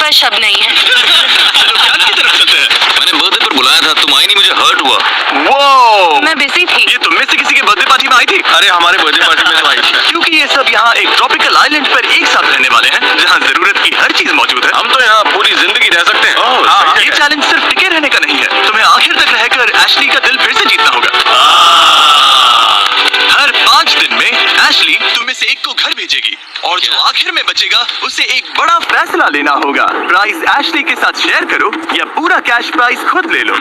पास शब्द नहीं है। चलो प्यार की तरफ चलते हैं। मैंने बर्थडे पर बुलाया था, तुम आई नहीं, मुझे हर्ट हुआ। वो मैं बिजी थी। ये तुम में से किसी के बर्थडे पार्टी में आई थी? अरे हमारे बर्थडे पार्टी में तो आई थी। क्योंकि ये सब यहाँ एक ट्रॉपिकल आइलैंड पर एक साथ रहने वाले हैं, जहाँ जरूरत की हर चीज मौजूद है। हम तो यहाँ पूरी जिंदगी रह सकते हैं। हाँ, ये चैलेंज सिर्फ टिके रहने का नहीं है, तुम्हें आखिर तक रहकर एशली का दिल फिर से जीतना होगा। हर 5 दिन में एशली तुम में से एक को घर भेजेगी और जो आखिर में बचेगा उसे एक बड़ा फैसला लेना होगा। प्राइस एशली के साथ शेयर करो या पूरा कैश प्राइस खुद ले लो।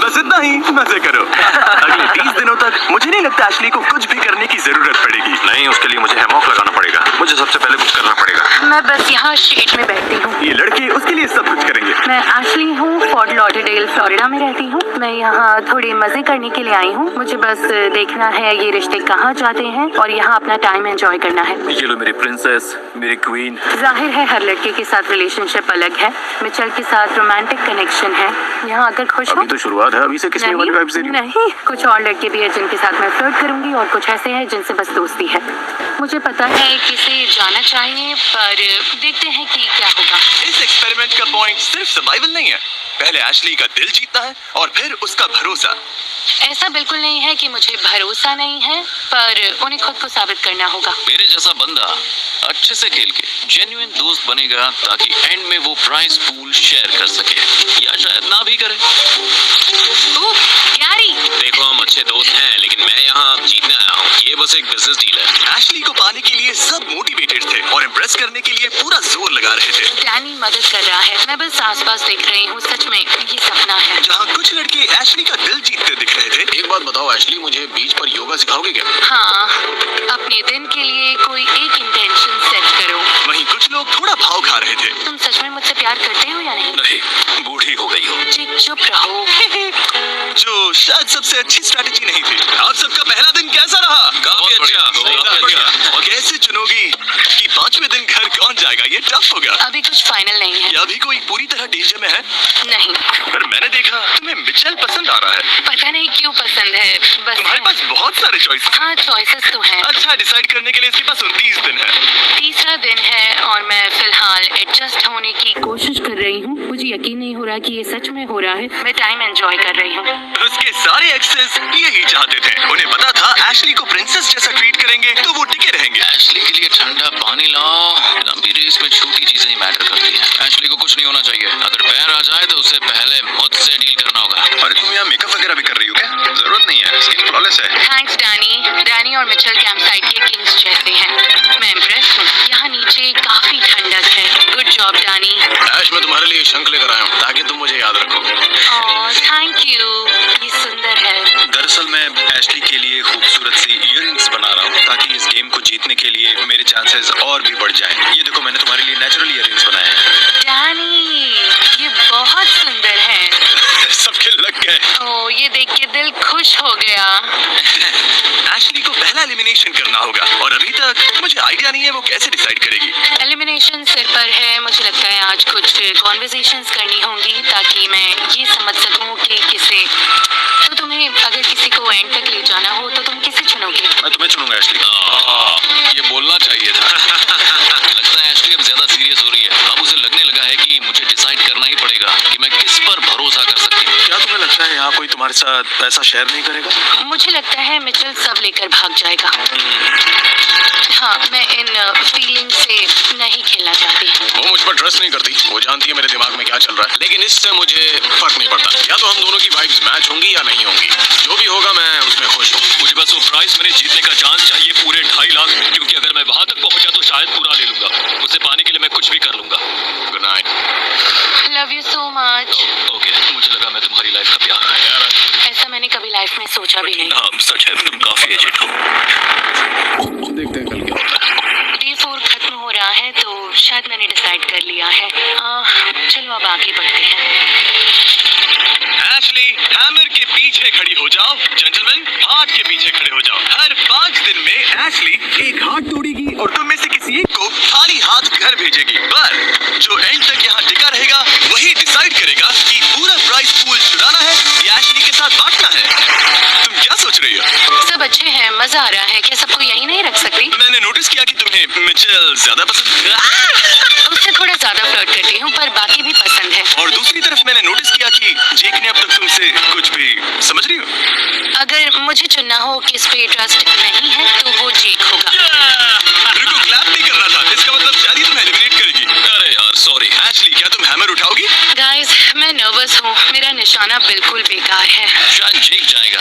बस इतना ही, मजे करो। अगले 30 दिनों तक मुझे नहीं लगता एशली को कुछ भी करने की जरूरत पड़ेगी। नहीं, उसके लिए मुझे हैमॉक लगाना पड़ेगा। मुझे सबसे पहले कुछ करना पड़ेगा। मैं बस यहाँ शेड में बैठती हूँ। ये लड़के उसके लिए सब कुछ करेंगे। मैं एशली हूँ, फोर्ट लॉडरडेल फ्लोरिडा में रहती हूँ। मैं यहाँ थोड़े मजे करने के लिए आई हूँ। मुझे बस देखना है ये रिश्ते कहाँ जाते हैं और यहाँ अपना टाइम एंजॉय करना है। ये लो मेरी प्रिंसेस, मेरी क्वीन। जाहिर है हर लड़के के साथ रिलेशनशिप अलग है। मिचेल के साथ रोमांटिक कनेक्शन है। यहाँ आकर खुश हो? अभी तो शुरुआत है, अभी से किसने वाली वाइब्स दे रही है? नहीं, कुछ और लड़के भी है जिनके साथ मैं फ्लर्ट करूंगी और कुछ ऐसे हैं जिनसे बस दोस्ती है। मुझे पता है किसे जाना चाहिए, पर देखते हैं कि क्या होगा। इस एक्सपेरिमेंट का पॉइंट सिर्फ सर्वाइवल नहीं है, पहले एशली का दिल जीतना है और फिर उसका भरोसा। ऐसा बिल्कुल नहीं है कि मुझे भरोसा नहीं है, पर उन्हें खुद को साबित करना होगा। मेरे जैसा बंदा अच्छे से खेल के जेन्युइन दोस्त बनेगा ताकि एंड में वो प्राइस पूल शेयर कर सके या शायद ना भी करे। ओह, गैरी! देखो हम अच्छे दोस्त हैं, लेकिन मैं यहाँ जीतने आया हूँ। ये बस एक बिजनेस डील है। एशली को पाने के लिए सब मोटिवेटेड थे और इम्प्रेस करने के लिए पूरा जोर लगा रहे थे। डैनी मदद कर रहा है। मैं बस आसपास देख रही हूँ। सच में ये सपना है। जहाँ कुछ लड़के एशली का दिल जीतते दिख रहे थे। एक बात बताओ एशली, मुझे बीच पर योगा सिखाओगे क्या? हाँ, अपने दिन के लिए कोई एक इंटेंशन सेट करो। वहीं कुछ लोग थोड़ा भाव खा रहे थे। तुम सच में मुझसे प्यार करते हो या नहीं? नहीं, बूढ़ी हो गई हो। जी, चुप रहो। जो शायद सबसे अच्छी स्ट्रैटेजी नहीं थी। आप सबका पहला दिन कैसा रहा? काफी अच्छा, काफी अच्छा। और कैसे चुनोगी कि 5वें दिन घर कौन जाएगा? ये टफ होगा। अभी कुछ फाइनल नहीं है। या अभी कोई पूरी तरह डेंजर में है? नहीं। पर मैंने देखा तुम्हें मिचेल पसंद आ रहा है। पता नहीं क्यों पसंद है, बस। तुम्हारे पास बहुत सारे चॉइसेस। हाँ, चॉइसेस तो हैं। अच्छा, डिसाइड करने के लिए इसके पास 29 दिन है। तीसरा दिन है और मैं फिलहाल एडजस्ट होने की कोशिश कर रही हूँ। मुझे यकीन नहीं हो रहा कि ये सच में हो रहा है। मैं टाइम एंजॉय कर रही हूँ। उसके सारे एक्सेस यही चाहते थे। उन्हें पता था एशली को प्रिंसेस जैसा ट्रीट करेंगे तो वो टिके रहेंगे। एशली के लिए ठंडा पानी लाओ। लंबी रेस में छोटी चीजें ही मैटर करती हैं। एशली को कुछ नहीं होना चाहिए। अगर पैर आ जाए तो उसे पहले मुझसे डील करना होगा। अरे तुम यहाँ मेकअप वगैरह भी कर रही हो क्या? जरूरत नहीं है, स्किन फ्लॉलेस है। Thanks Danny. डैनी और मिचेल कैंप साइट के किंग्स जैसे हैं। मैं इम्प्रेस हूँ। यहाँ नीचे काफी ठंडक है। Good job Danny. ऐश, मैं तुम्हारे लिए शंख लेकर आया हूँ ताकि तुम मुझे याद रखो। ओह, थैंक यू। ये सुंदर है। दरअसल मैं एशली के लिए खूबसूरत सी इयररिंग्स बना रहा हूँ ताकि इस गेम को जीतने के लिए मेरे चांसेस और भी बढ़ जाएं। ये देखो, मैंने तुम्हारे लिए नेचुरल इयररिंग्स बनाए हैं। डैनी, ये बहुत सुंदर है। सबके लग गए। ओह, ये देख के दिल खुश हो गया। एशली को पहला एलिमिनेशन करना होगा और अभी तक मुझे आइडिया नहीं है वो कैसे डिसाइड करेगी। एलिमिनेशन सिर पर है। मुझे लगता है आज कुछ कॉन्वर्सेशंस करनी होंगी ताकि मैं ये समझ सकूं कि किसे। तो तुम्हें अगर किसी को एंड तक ले जाना हो तो तुम किसे चुनोगे? मैं तुम्हें चुनूंगा एशली। ये बोलना चाहिए था। लगता है एशली अब ज्यादा सीरियस हो रही है। अब उसे लगने लगा है कि मुझे डिसाइड करना ही पड़ेगा कि मैं किस पर भरोसा कर सकती हूँ। क्या तुम्हें लगता है यहाँ कोई तुम्हारे साथ पैसा शेयर नहीं करेगा? मुझे लगता है मिचेल सब लेकर भाग जाएगा। हाँ, मैं इन फीलिंग से नहीं खेलना चाहती। वो मुझ पर ट्रस्ट नहीं करती। वो जानती है मेरे दिमाग में क्या चल रहा है, लेकिन इससे मुझे फर्क नहीं पड़ता। या तो हम दोनों की वाइब्स मैच होंगी या नहीं होंगी। जो भी होगा मैं उसमें खुश हूँ। मुझे बस वो प्राइस मनी जीतने का चांस चाहिए, पूरे 2.5 लाख, क्योंकि अगर मैं वहाँ तक पहुँचा तो शायद पूरा ले लूंगा। उसे पाने के लिए मैं कुछ भी कर लूंगा। Good night. Love you so much. Okay, मुझे लगा मैं तुम्हारी लाइफ का प्यार है यार। ऐसा मैंने कभी लाइफ में सोचा भी नहीं। हाँ, सच है, तुम काफी एजेड हो। देखते हैं कल क्या होता है। डे 4 खत्म हो रहा है तो शायद मैंने डिसाइड कर लिया है। चलो अब आगे बढ़ते हैं। एशली, हैमर के पीछे खड़ी हो जाओ। जेंटलमैन, हार्ट के पीछे खड़े हो जाओ। हर 5 दिन में एशली एक हाथ तोड़ेगी और तुम में से किसी एक को खाली हाथ घर भेजेगी। पर जो एंड तक यहाँ टिका रहेगा वही डिसाइड करेगा कि पूरा प्राइस पूल चुराना है या एशली के साथ बांटना है। तुम क्या सोच रही हो? सब अच्छे हैं, मजा आ रहा है। क्या सबको यही नहीं रख सकती? मैंने नोटिस किया कि तुम्हें मिचेल ज्यादा पसंद है। उससे थोड़ा ज्यादा फ्लर्ट करती हूँ, पर चुनना हो, किस पे ट्रस्ट नहीं है, तो वो जेक होगा। रुको, क्लैप नहीं करना था, इसका मतलब शायद तुम्हें एलिमिनेट करेगी। अरे यार सॉरी। एशली, क्या तुम हैमर उठाओगी? गाइस, मैं नर्वस हूँ, मेरा निशाना बिल्कुल बेकार है। शायद जीत जाएगा।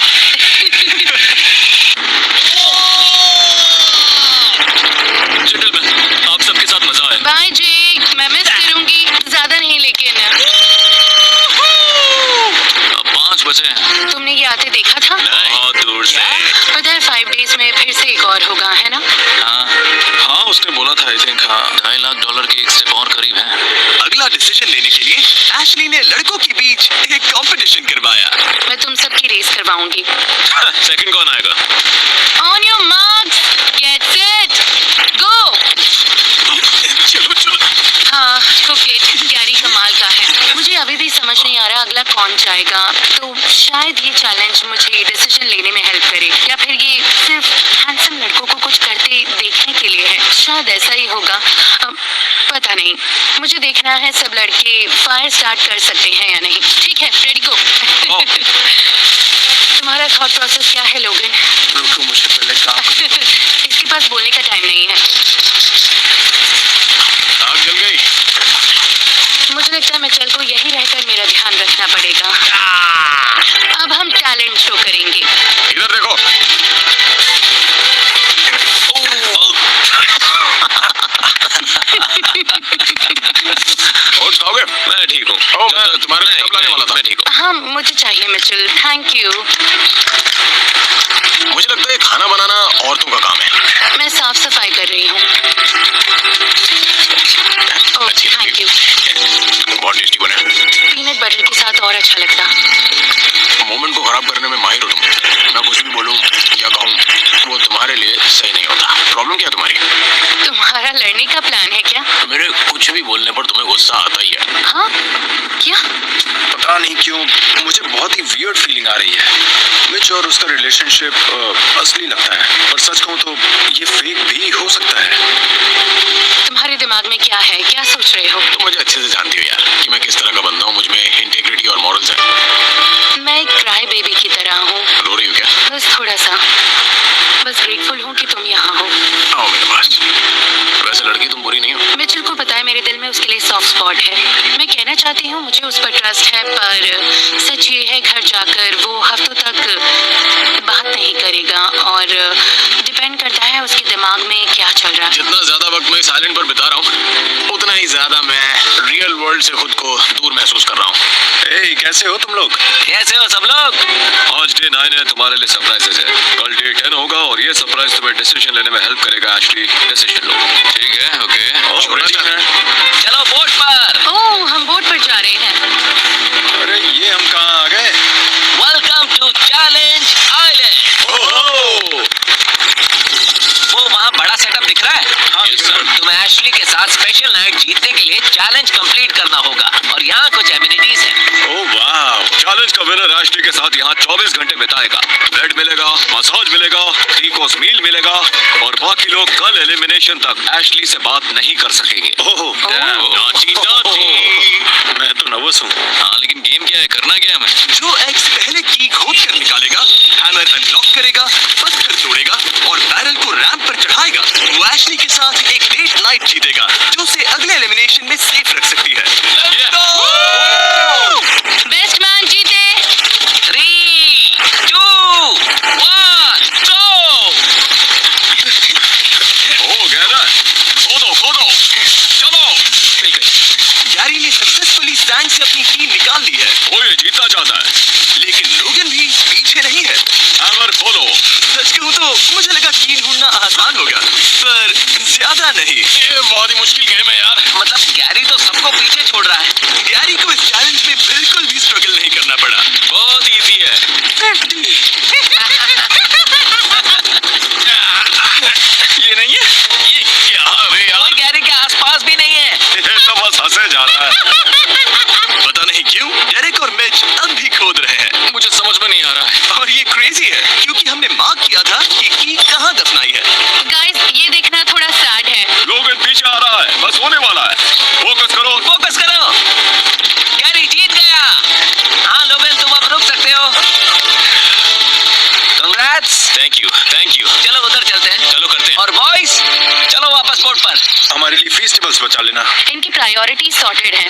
जेंटलमैन, आप सबके साथ मजा आया। बाय जेक, मैं मिस करूंगी, ज्यादा नहीं लेकिन। अब 5 बजे हैं। तुमने ये आते देखा था? बहुत दूर से। उधर 5 डेज में फिर से एक और होगा, है ना? हाँ उसने बोला था। आई थिंक हाँ $2.5 लाख के एक स्टेप और करीब है। अगला डिसीजन लेने के लिए एशली ने लड़कों के बीच एक कंपटीशन करवाया। मैं तुम सबकी रेस करवाऊंगी। सेकंड कौन आएगा? On your marks, get set, go. चलो चलो। हाँ, क्रिकेट गैरी कमाल का है। मुझे अभी भी समझ नहीं आ रहा अगला कौन जाएगा, तो शायद ये चैलेंज मुझे डिसीजन लेने में हेल्प करे, या फिर ये सिर्फ हैंडसम लड़कों को कुछ करते देखने के लिए है। शायद ऐसा ही होगा, पता नहीं। मुझे देखना है सब लड़के फायर स्टार्ट कर सकते हैं या नहीं। ठीक है, रेडी गो। तुम्हारा थॉट प्रोसेस क्या है लोगन? रुको, मुझे पहले काम। इसके पास बोलने का टाइम नहीं है। आग जल गई। मुझे लगता है मिचेल को यही रहकर मेरा ध्यान रखना पड़ेगा। अब हम टैलेंट शो करेंगे। इधर देखो। और खाओगे? मैं ठीक हूँ। तुम्हारे लिए कब लाने वाला था? मैं ठीक हूँ। हाँ, मुझे चाहिए मिचेल, थैंक यू। मुझे लगता है खाना बनाना औरतों का काम है। मैं साफ सफाई कर रही हूँ। ओह, थैंक यू। बहुत टेस्टी बने। पीनट बटर के साथ और अच्छा लगता। मोमेंट को खराब करने में माहिर हो तुम। मैं कुछ भी बोलूं या कहूं, वो तुम्हारे लिए सही नहीं होता। प्रॉब्लम क्या है तुम्हारी? तुम्हारा लड़ने का प्लान है क्या? मेरे कुछ भी बोलने पर तुम्हें गुस्सा आता ही है। हाँ, क्या? पता नहीं क्यों मुझे बहुत ही वियर्ड फीलिंग आ रही है। मिच और उसका रिलेशनशिप असली लगता है, पर सच कहूं तो ये फेक भी हो सकता है। तुम्हारे दिमाग में क्या है, क्या सोच रहे हो? तुम मुझे अच्छे से जानती हो यार कि मैं किस तरह का बंदा हूँ। मुझ में इंटेग्रिटी और मॉरल्स है। मैं एक क्राई बेबी की तरह हूँ। रो रही हो क्या? बस थोड़ा सा। बस ग्रेटफुल हूँ कि तुम यहाँ हो। आओ मेरे पास। वैसे लड़की तुम बुरी नहीं हो। मिचेल को पता है मेरे दिल में उसके लिए सॉफ्ट स्पॉट है। मैं कहना चाहती हूँ मुझे उस पर ट्रस्ट है, पर सच ये है घर जाकर वो हफ्तों तक बात नहीं करेगा, और डिपेंड करता है उसके दिमाग में क्या चल रहा है। जितना ज्यादा वक्त मैं साइलेंट पर बिता रहा हूँ, उतना ही ज्यादा मैं रियल वर्ल्ड से खुद को दूर महसूस कर रहा हूँ। ए, कैसे हो तुम लोग? कैसे हो सब लोग? आज डे 9 है, तुम्हारे लिए सरप्राइजेस है। कल डे 10 होगा और ये सरप्राइज तुम्हें डिसीजन लेने में हेल्प करेगा। एशली, डिसीजन लो। ठीक है? ओके। चलो बोट पर। ओह, हम बोट पर जा रहे हैं। अरे ये हम कहाँ आ गए? Welcome to challenge island. ओहो! वो वहाँ बड़ा सेटअप दिख रहा है? हाँ, Yes, sir. तुम्हें एशली के साथ स्पेशल नाइट जीतने के लिए चैलेंज कंप्लीट करना होगा, और यहाँ कुछ एमिनिटीज हैं। ओह वाह! चैलेंज का विनर एशली के साथ यहाँ 24 घंटे बिताएगा। बेड मिलेगा, मसाज मिलेगा, 3 कोर्स मील मिलेगा, और बाकी लोग कल एलिमिनेशन तक एशली से बात नहीं कर सकेंगे। ओह, नॉटी नॉटी। मैं तो नर्वस हूँ। हाँ, लेकिन गेम क्या है, करना क्या है हमें? जो एग्स पहले की खोद कर निकालेगा, हैमर अनलॉक करेगा, पत्थर तोड़ेगा और बैरल को रैंप पर चढ़ाएगा, वो एशली के साथ एक डेट नाइट जीतेगा, जो उसे अगले एलिमिनेशन में सेफ रख सकती है। बेस्ट मैन जीते। 3, 2, 1, गो! ओह, गहरा है। खोदो, चलो। मिल गई। गैरी ने सक्सेसफुली सैंड से अपनी टीम निकाल ली है, वो ये जीतना चाहता है। लेकिन लोगन भी पीछे नहीं है। हैमर खोलो। सच कहूँ तो मुझे लगा की ढूंढना आसान होगा, पर ज्यादा नहीं। ये बहुत ही मुश्किल गेम है यार। मतलब गैरी तो सबको पीछे छोड़ रहा है। गैरी को इस चैलेंज में बिल्कुल भी स्ट्रगल नहीं करना पड़ा। बहुत इजी है। ये नहीं है? ये क्या है कोई यार? गैरी के आसपास भी नहीं है। ये तो बस हंसे जा रहा है। पता नहीं क्यों डेरेक और मिच अब भी खोद रहे हैं, मुझे समझ में नहीं आ रहा है। और ये क्रेजी है क्योंकि हमने मार्क किया था कि की कहाँ दफनाई है। गाइस, ये देखना थोड़ा सैड है। लोगन पीछे आ रहा है, बस होने वाला है। फोकस करो। फोकस करो। गैरी जीत गया। हाँ लोगन, तुम अब रुक सकते हो। कंग्रेट्स। बचा लेना। इनकी प्रायोरिटी सॉर्टेड है।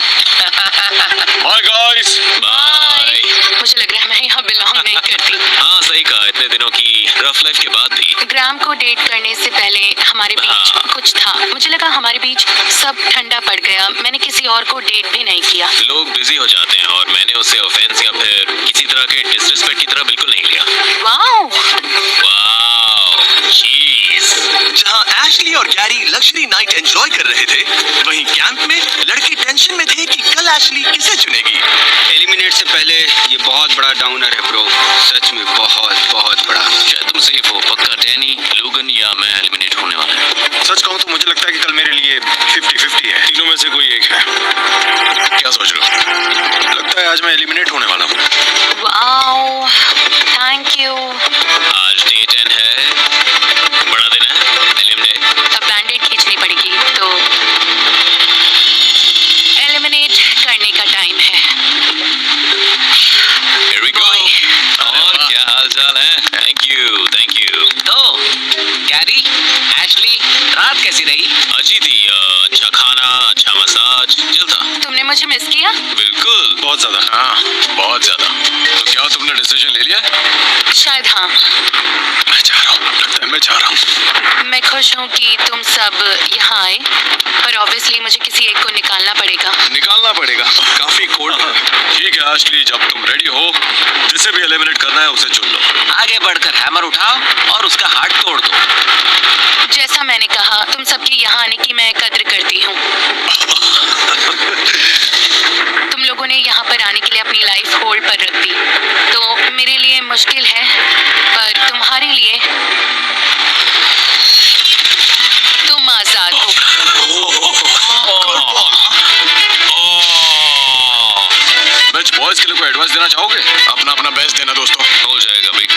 Bye guys. बाय। मुझे लग रहा है मैं यहाँ बिलोंग नहीं करती। हाँ सही कहा, इतने दिनों की रफ लाइफ के बाद भी। ग्राम को डेट करने से पहले हमारे बीच हाँ। कुछ था। मुझे लगा हमारे बीच सब ठंडा पड़ गया। मैंने किसी और को डेट भी नहीं किया। लोग बिजी हो जाते हैं और मैंने उसे ऑफेंस या फिर किसी तरह के डिसरिस्पेक्ट की तरह बिल्कुल नहीं लिया। वाओ, वाओ, चीज। जहाँ एशली और गैरी लग्जरी नाइट एंजॉय कर रहे थे, वहीं कैंप में लड़के टेंशन में थे कि कल एशली किसे चुनेगी। एलिमिनेट से पहले ये बहुत बड़ा डाउनर है ब्रो, सच में बहुत बहुत बड़ा। शायद तुम सेफ हो। पक्का डैनी, लोगन या मैं एलिमिनेट होने वाला है। सच कहूँ तो मुझे लगता है कि कल मेरे लिए 50-50 है। तीनों में से कोई एक है। क्या सोच रहे हो? लगता है आज मैं एलिमिनेट होने वाला हूँ। Wow, thank you. आज डे 10 है, बड़ा दिन है, एलिम डे। अब बैंडेड खींचनी पड़ेगी तो एलिमिनेट करने का टाइम है। Here we go. और क्या हाल चाल है? Thank you. तो गैरी, एशली, रात कैसी रही? अच्छी थी। अच्छा खाना, अच्छा मसाज, चिल था। तुमने मुझे मिस किया? बिल्कुल। बहुत ज्यादा। हाँ, बहुत ज्यादा। तो क्या तुमने डिसीजन ले लिया? शायद हाँ। मैं जा रहा हूँ। लगता है मैं जा रहा हूँ। मैं खुश हूँ कि तुम सब यहाँ आए, पर ऑब्वियसली मुझे किसी एक को निकालना पड़ेगा। निकालना पड़ेगा। काफी कोल्ड है। ठीक है एशली, जब तुम रेडी हो, जिसे भी एलिमिनेट करना है उसे चुन लो। आगे बढ़कर हैमर उठाओ और उसका हार्ट तोड़ दो। जैसा मैंने कहा, तुम सबके यहाँ आने की मैं कद्र करती हूँ। तुम लोगों ने यहाँ पर आने के लिए अपनी लाइफ होल्ड पर रख दी, तो मेरे लिए मुश्किल है, पर तुम्हारे लिए तुम आजाद हो। बेंच बॉयज के लिए कोई एडवाइस देना चाहोगे? अपना अपना बेस्ट देना दोस्तों। हो जाएगा बेटा।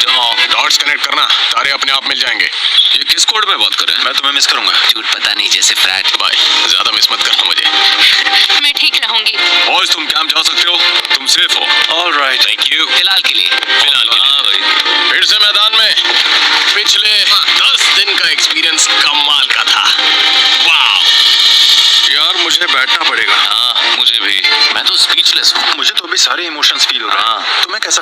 डॉट्स कनेक्ट करना, तारे अपने आप मिल जाएंगे। ये किस कोड में बात कर रहे हैं? मैं तुम्हें मिस करूंगा। झूठ पता नहीं, जैसे फ्रैट। बाय। ज्यादा मिस मत करना मुझे। मैं ठीक रहूंगी। बॉयज तुम कैंप जा सकते हो, तुम सेफ हो। Alright, thank you. फिलहाल के लिए। हाँ भाई। फिर से मैदान में। पिछले 10 दिन का एक्सपीरियंस कमाल का था। वाह यार, मुझे बैठना पड़ेगा। हाँ मुझे भी। मैं तो स्पीचलेस हूँ। मुझे तो अभी सारे इमोशंस फील हो रहे हैं। हाँ। तुम्हें कैसा